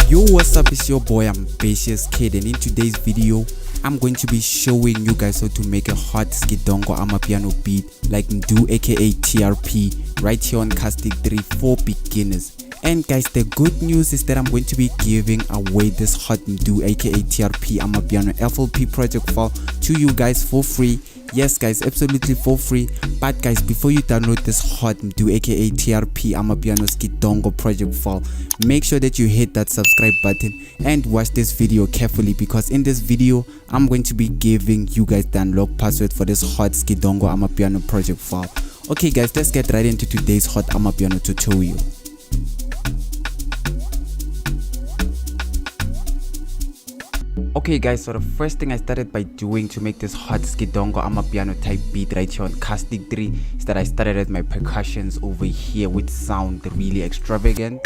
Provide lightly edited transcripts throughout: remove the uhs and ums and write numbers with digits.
Yo, what's up? It's your boy Ambitious Kid, and in today's video I'm going to be showing you guys how to make a hot sgidongo amapiano beat like Mdu aka TRP right here on Caustic 3 for beginners. And guys, the good news is that I'm going to be giving away this hot Mdu aka TRP amapiano FLP project file to you guys for free. Yes guys, absolutely for free. But guys, before you download this hot Mdu aka TRP amapiano sgidongo project file, make sure that you hit that subscribe button and watch this video carefully, because in this video I'm going to be giving you guys the unlock password for this hot sgidongo amapiano project file. Okay guys, let's get right into today's hot amapiano tutorial. Okay guys, so the first thing I started by doing to make this hot sgidongo amapiano type beat right here on Caustic 3 is that I started with my percussions over here, which sound really extravagant.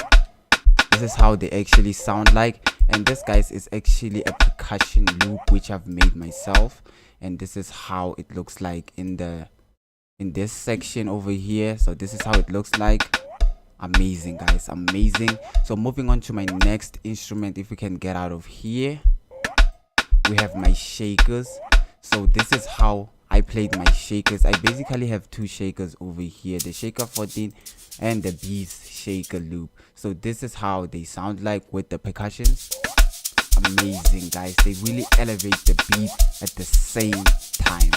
This is how they actually sound like, and this guys is actually a percussion loop which I've made myself, and this is how it looks like in this section over here. So this is how it looks like. Amazing guys, amazing. So moving on to my next instrument, if we can get out of here, we have my shakers. So this is how I played my shakers. I basically have two shakers over here, the shaker 14 and the beast shaker loop. So this is how they sound like with the percussions. Amazing guys, they really elevate the beat at the same time.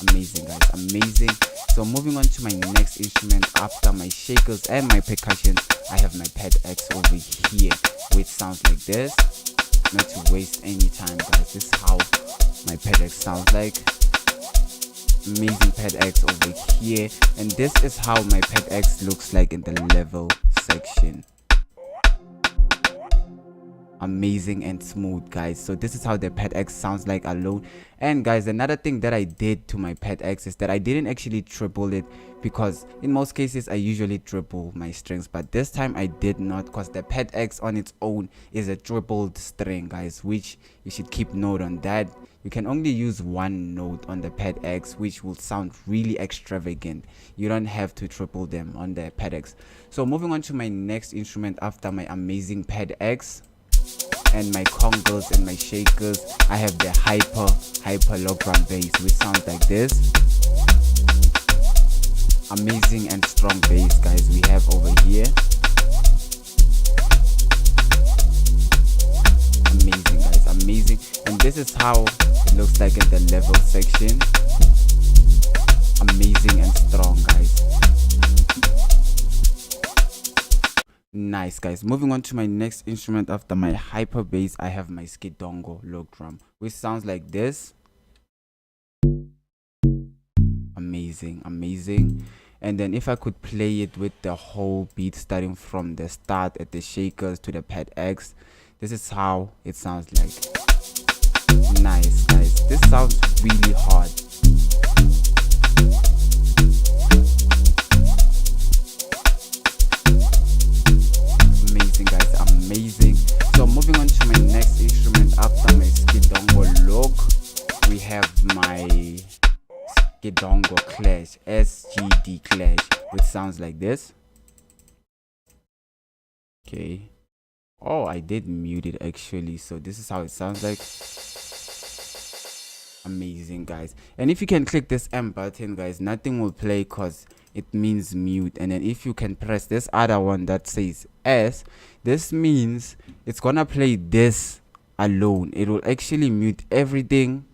Amazing guys, amazing. So moving on to my next instrument, after my shakers and my percussions, I have my pad X over here, which sounds like this. Not to waste any time guys, this is how my pad X sounds like. Amazing pad X over here, and this is how my pad X looks like in the level section. Amazing and smooth guys. So this is how the pad X sounds like alone. And guys, another thing that I did to my pad X is that I didn't actually triple it, because in most cases I usually triple my strings, but this time I did not, because the pad X on its own is a tripled string guys, which you should keep note on that. You can only use one note on the pad X, which will sound really extravagant. You don't have to triple them on the pad X. So moving on to my next instrument after my amazing pad X and my congos and my shakers, I have the hyper low drum bass, which sounds like this. Amazing and strong bass guys we have over here. Amazing guys, amazing. And this is how it looks like in the level section. Amazing and strong guys. Nice guys. Moving on to my next instrument after my hyper bass, I have my sgidongo low drum, which sounds like this. Amazing, amazing. And then if I could play it with the whole beat, starting from the start at the shakers to the pad X, this is how it sounds like. Nice guys, this sounds really hard. Amazing guys, amazing. So moving on to my next instrument after my sgidongo look, we have my sgidongo clash, SGD clash, which sounds like this. Okay. Oh, I did mute it actually, so this is how it sounds like. Amazing guys. And if you can click this M button guys, nothing will play because it means mute. And then if you can press this other one that says S, this means it's gonna play this alone. It will actually mute everything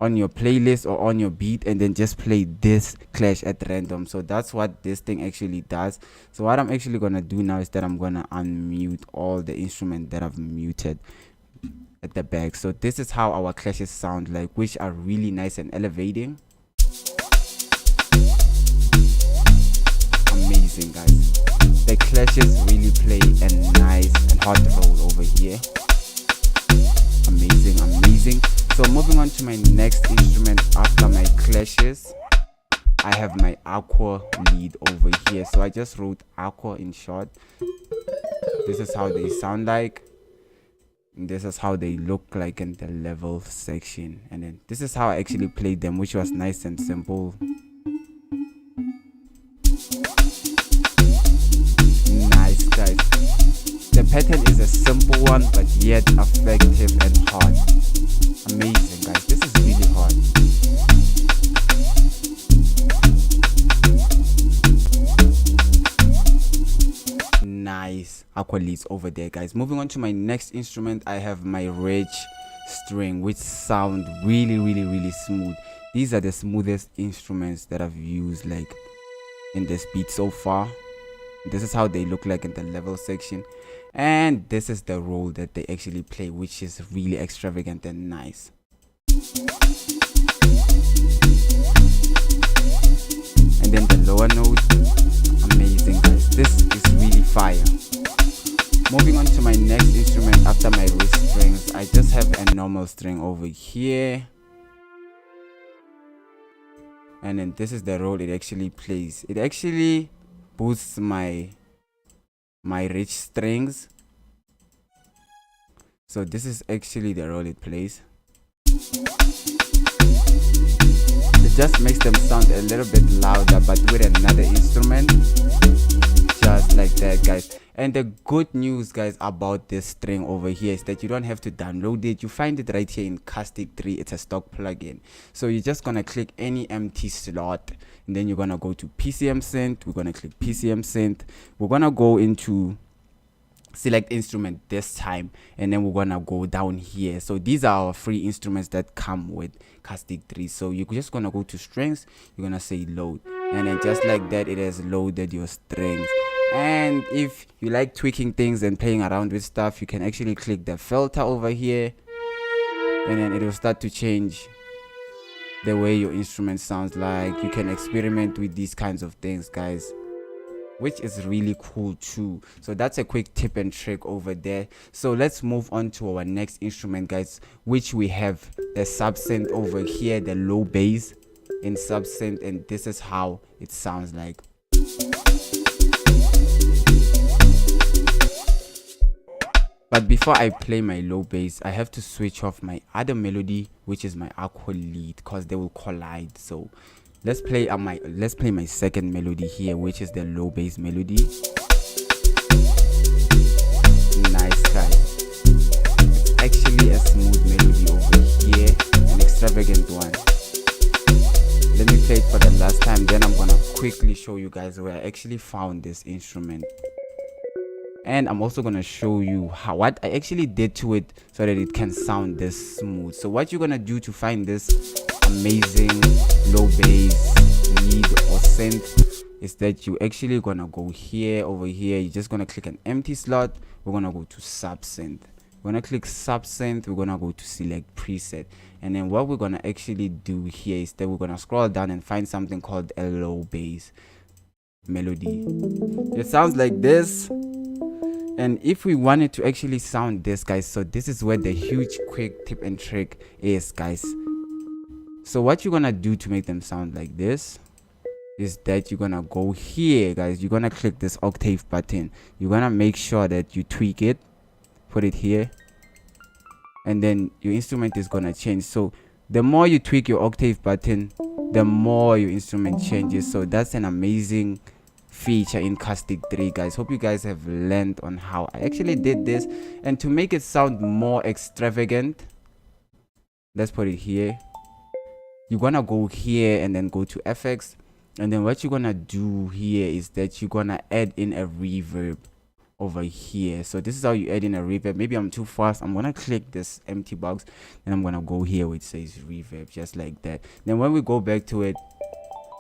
on your playlist or on your beat and then just play this clash at random. So that's what this thing actually does. So what I'm actually gonna do now is that I'm gonna unmute all the instruments that I've muted at the back. So this is how our clashes sound like, which are really nice and elevating. Amazing guys, the clashes really play a nice and hot role over here. Amazing, amazing. So moving on to my next instrument after my clashes, I have my aqua lead over here. So I just wrote aqua in short. This is how they sound like. And this is how they look like in the level section. And then this is how I actually played them, which was nice and simple. Nice guys. The pattern is a simple one, but yet effective and hard. Amazing, guys. This is really hard. Nice aqua leads over there, guys. Moving on to my next instrument, I have my rich string, which sound really smooth. These are the smoothest instruments that I've used like in this beat so far. This is how they look like in the level section, and this is the role that they actually play, which is really extravagant and nice. And then the lower note, amazing, guys. This is really fire. Moving on to my next instrument after my wrist strings, I just have a normal string over here, and then this is the role it actually plays. It actually boosts my rich strings, so this is actually the role it plays. It just makes them sound a little bit louder, but with another instrument, just like that, guys. And the good news, guys, about this string over here is that you don't have to download it. You find it right here in Caustic 3. It's a stock plugin. So you're just gonna click any empty slot, and then you're gonna go to PCM synth. We're gonna click PCM synth. We're gonna go into select instrument this time, and then we're gonna go down here. So these are our free instruments that come with Caustic 3. So you're just gonna go to strings, you're gonna say load, and then just like that, it has loaded your strings. And if you like tweaking things and playing around with stuff, you can actually click the filter over here, and then it will start to change the way your instrument sounds like. You can experiment with these kinds of things, guys, which is really cool too. So that's a quick tip and trick over there. So let's move on to our next instrument, guys, which we have the subsynth over here, the low bass in subsynth, and this is how it sounds like. But before I play my low bass, I have to switch off my other melody, which is my aqua lead, because they will collide. So let's play my second melody here, which is the low bass melody. Nice, guys. It's actually a smooth melody over here, an extravagant one. Let me play it for the last time, then I'm gonna quickly show you guys where I actually found this instrument. And I'm also gonna show you what I actually did to it so that it can sound this smooth. So what you're gonna do to find this amazing low bass lead or synth is that you actually gonna go here, over here, you're just gonna click an empty slot. We're gonna go to subsynth. We're gonna click subsynth. We're gonna go to select preset, and then what we're gonna actually do here is that we're gonna scroll down and find something called a low bass melody. It sounds like this. And if we wanted to actually sound this, guys, so this is where the huge quick tip and trick is, guys. So what you're gonna do to make them sound like this is that you're gonna go here, guys. You're gonna click this octave button. You're gonna make sure that you tweak it, put it here, and then your instrument is gonna change. So the more you tweak your octave button, the more your instrument changes. So that's an amazing feature in Caustic 3, guys. Hope you guys have learned on how I actually did this. And to make it sound more extravagant, let's put it here. You're gonna go here and then go to FX, and then what you're gonna do here is that you're gonna add in a reverb over here. So this is how you add in a reverb. Maybe I'm too fast. I'm gonna click this empty box, and I'm gonna go here where it says reverb, just like that. Then when we go back to it,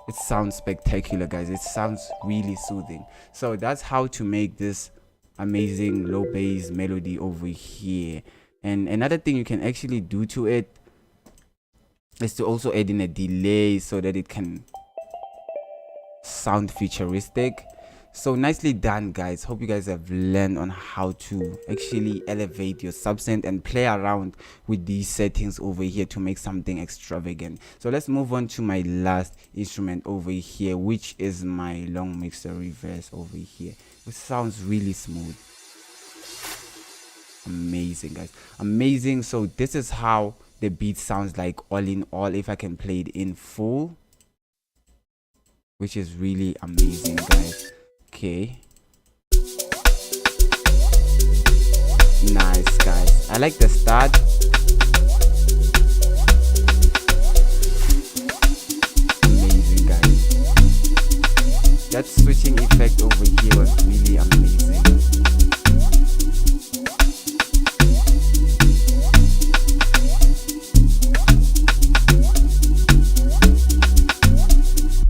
it sounds spectacular, guys. It sounds really soothing. So that's how to make this amazing low bass melody over here. And another thing you can actually do to it is to also add in a delay so that it can sound futuristic. So nicely done, guys. Hope you guys have learned on how to actually elevate your subsynth and play around with these settings over here to make something extravagant. So let's move on to my last instrument over here, which is my long mixer reverse over here, which sounds really smooth. Amazing, guys. Amazing. So this is how the beat sounds like all in all, if I can play it in full, which is really amazing, guys. Okay, like the start. Amazing, guys. That switching effect over here was really amazing.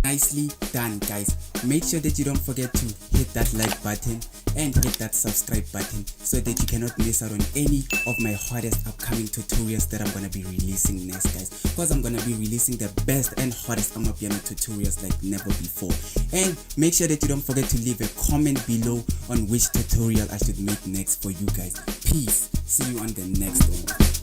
Nicely done, guys. Make sure that you don't forget to hit that like button and hit that subscribe button so that you cannot miss out on any of my hottest upcoming tutorials that I'm gonna be releasing next, guys, because I'm gonna be releasing the best and hottest amapiano tutorials like never before. And make sure that you don't forget to leave a comment below on which tutorial I should make next for you guys. Peace. See you on the next one.